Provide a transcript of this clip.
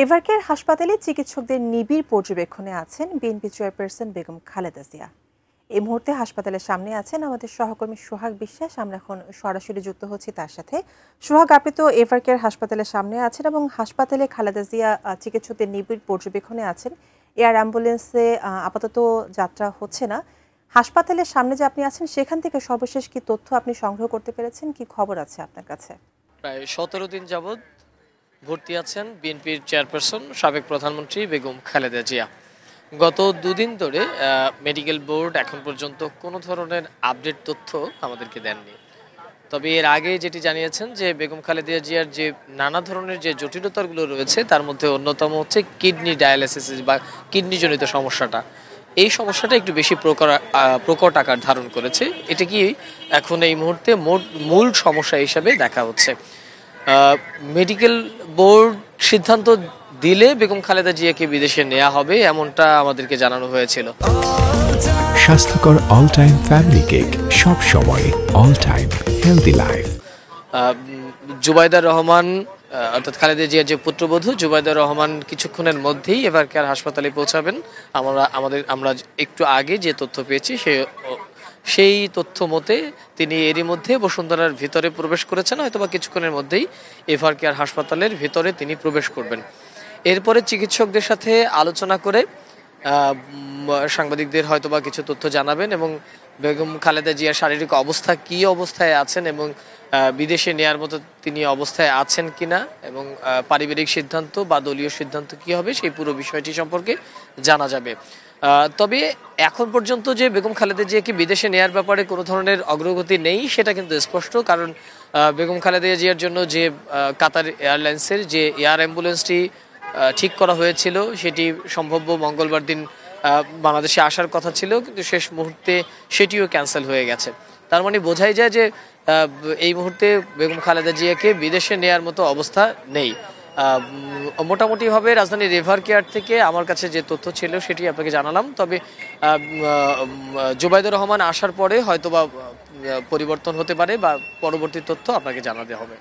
এভারকেয়ার হাসপাতালে চিকিৎসকদের নিবিড় পর্যবেক্ষণে আছেন বিএনপি চেয়ারপারসন বেগম খালেদা জিয়া। এই মুহূর্তে হাসপাতালের সামনে আছেন আমাদের সহকর্মী সোহাগ বিশ্বাস। আমরা এখন সরাসরি যুক্ত হচ্ছি তার সাথে। সোহাগ, আপনি তো এভারকেয়ার হাসপাতালের সামনে আছেন এবং হাসপাতালে খালেদা জিয়া চিকিৎসকদের নিবিড় পর্যবেক্ষণে আছেন। এয়ার অ্যাম্বুলেন্সে আপাতত যাত্রা হচ্ছে না। হাসপাতালের সামনে যে আপনি আছেন সেখান থেকে সর্বশেষ কি তথ্য আপনি সংগ্রহ করতে পেরেছেন, কি খবর আছে আপনার কাছে? প্রায় 17 দিন যাবৎ ভর্তি আছেন বিএনপির চেয়ারপারসন সাবেক প্রধানমন্ত্রী বেগম খালেদা জিয়া। গত দুদিন ধরে মেডিকেল বোর্ড এখন পর্যন্ত কোনো ধরনের আপডেট তথ্য আমাদেরকে দেননি। তবে এর আগে যেটি জানিয়েছেন যে বেগম খালেদা জিয়ার যে নানা ধরনের যে জটিলতাগুলো রয়েছে তার মধ্যে অন্যতম হচ্ছে কিডনি ডায়ালিসিস বা কিডনিজনিত সমস্যাটা। এই সমস্যাটা একটু বেশি প্রকট আকার ধারণ করেছে। এটা কি এখন এই মুহূর্তে মূল সমস্যা হিসেবে দেখা হচ্ছে। মেডিকেল বোর্ড সিদ্ধান্ত দিলে বেগম খালেদা জিয়াকে বিদেশে নেওয়া হবে এমনটা আমাদেরকে জানানো হয়েছিল। স্বাস্থ্যকর অল টাইম ফ্যামিলি কেক, সব সময় all time healthy life. Zubaida Rahman অর্থাৎ খালেদা জিয়ার যে পুত্রবধূ জুবাইদা রহমান কিছুক্ষণের মধ্যেই এভারকেয়ার হাসপাতালে পৌঁছাবেন। আমরা একটু আগে যে তথ্য পেয়েছি সেই তথ্য মতে তিনি এরই মধ্যে বসুন্ধরার ভিতরে প্রবেশ করেছেন, হয়তোবা কিছুক্ষণের মধ্যেই এভারকেয়ার হাসপাতালের ভিতরে তিনি প্রবেশ করবেন। এরপরে চিকিৎসকদের সাথে আলোচনা করে সাংবাদিকদের হয়তোবা কিছু তথ্য জানাবেন এবং বেগম খালেদা জিয়ার শারীরিক অবস্থা কী অবস্থায় আছেন এবং বিদেশে নেয়ার মতো তিনি অবস্থায় আছেন কিনা এবং পারিবারিক সিদ্ধান্ত বা দলীয় সিদ্ধান্ত কী হবে সেই পুরো বিষয়টি সম্পর্কে জানা যাবে। তবে এখন পর্যন্ত যে বেগম খালেদা জিয়াকে বিদেশে নেয়ার ব্যাপারে কোনো ধরনের অগ্রগতি নেই সেটা কিন্তু স্পষ্ট, কারণ বেগম খালেদা জিয়ার জন্য যে কাতার এয়ারলাইন্সের যে এয়ার অ্যাম্বুলেন্সটি ঠিক করা হয়েছিল সেটি সম্ভাব্য মঙ্গলবার দিন বাংলাদেশে আসার কথা ছিল, কিন্তু শেষ মুহূর্তে সেটিও ক্যান্সেল হয়ে গেছে। তার মানে বোঝাই যায় যে এই মুহূর্তে বেগম খালেদা জিয়াকে বিদেশে নেয়ার মতো অবস্থা নেই। মোটামুটিভাবে রাজধানীর এভারকেয়ার থেকে আমার কাছে যে তথ্য ছিল সেটি আপনাকে জানালাম। তবে জুবাইদুর রহমান আসার পরে হয়তোবা পরিবর্তন হতে পারে বা পরবর্তী তথ্য আপনাকে জানাতে হবে।